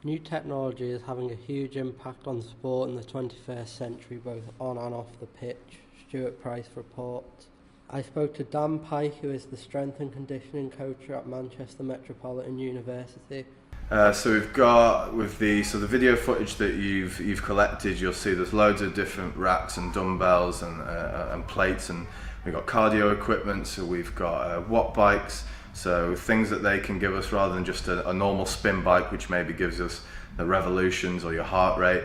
New technology is having a huge impact on sport in the 21st century, both on and off the pitch, Stuart Price reports. I spoke to Dan Pike, who is the strength and conditioning coach at Manchester Metropolitan University. So we've got with the video footage that you've collected, you'll see there's loads of different racks and dumbbells and plates, and we've got cardio equipment. So we've got watt bikes, so things that they can give us rather than just a normal spin bike, which maybe gives us the revolutions or your heart rate.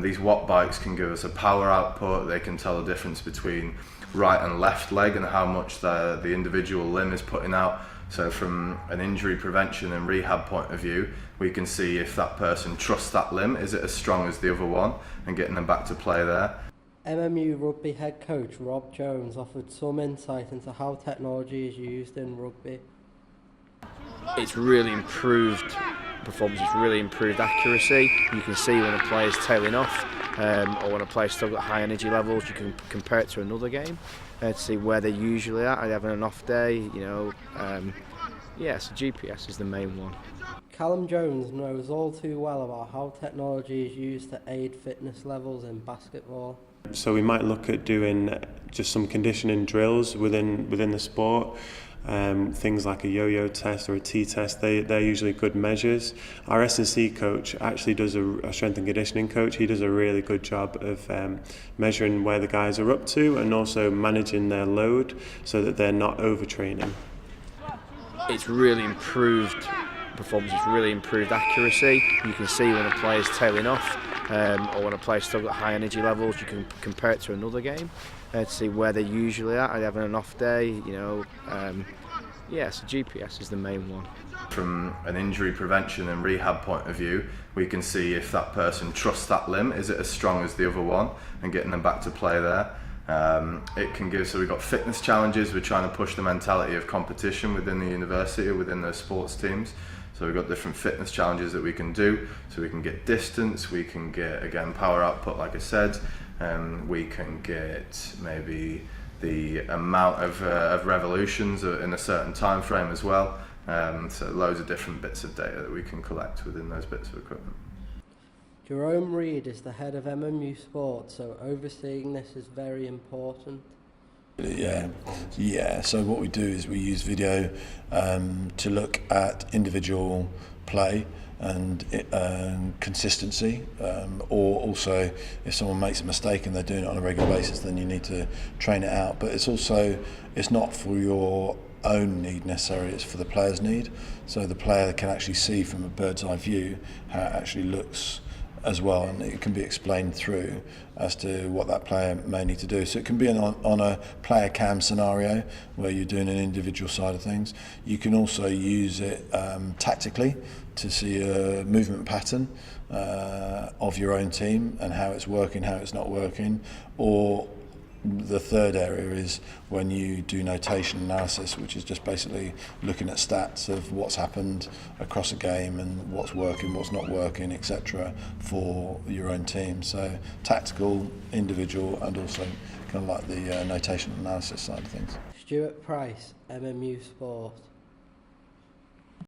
These watt bikes can give us a power output. They can tell the difference between right and left leg and how much the individual limb is putting out. So from an injury prevention and rehab point of view, we can see if that person trusts that limb, is it as strong as the other one, and getting them back to play there. MMU rugby head coach Rob Jones offered some insight into how technology is used in rugby. It's really improved performance, it's really improved accuracy. You can see when a player's tailing off or when a player's still got high energy levels. You can compare it to another game to see where they're usually at. Are they having an off day? So GPS is the main one. Callum Jones knows all too well about how technology is used to aid fitness levels in basketball. So we might look at doing just some conditioning drills within the sport. Things like a yo-yo test or a T-test, they're usually good measures. Our S&C coach actually does a strength and conditioning coach. He does a really good job of measuring where the guys are up to and also managing their load so that they're not overtraining. It's really improved performance, it's really improved accuracy. You can see when a player's tailing off or when a player's still got high energy levels. You can compare it to another game to see where they're usually at. Are they having an off day? So GPS is the main one. From an injury prevention and rehab point of view, we can see if that person trusts that limb, is it as strong as the other one, and getting them back to play there. So we've got fitness challenges. We're trying to push the mentality of competition within the university or within the sports teams. So we've got different fitness challenges that we can do. So we can get distance, we can get, again, power output, like I said. We can get maybe the amount of revolutions in a certain time frame as well. So loads of different bits of data that we can collect within those bits of equipment. Jerome Reid is the head of MMU Sport, so overseeing this is very important. Yeah. So what we do is we use video to look at individual play and consistency, or also if someone makes a mistake and they're doing it on a regular basis, then you need to train it out. But it's not for your own need necessarily, it's for the player's need. So the player can actually see from a bird's eye view how it actually looks as well, and it can be explained through as to what that player may need to do. So it can be on a player cam scenario where you're doing an individual side of things. You can also use it tactically to see a movement pattern of your own team and how it's working, how it's not working. Or the third area is when you do notation analysis, which is just basically looking at stats of what's happened across a game and what's working, what's not working, etc. for your own team. So tactical, individual, and also kind of like the notation analysis side of things. Stuart Price, MMU Sport.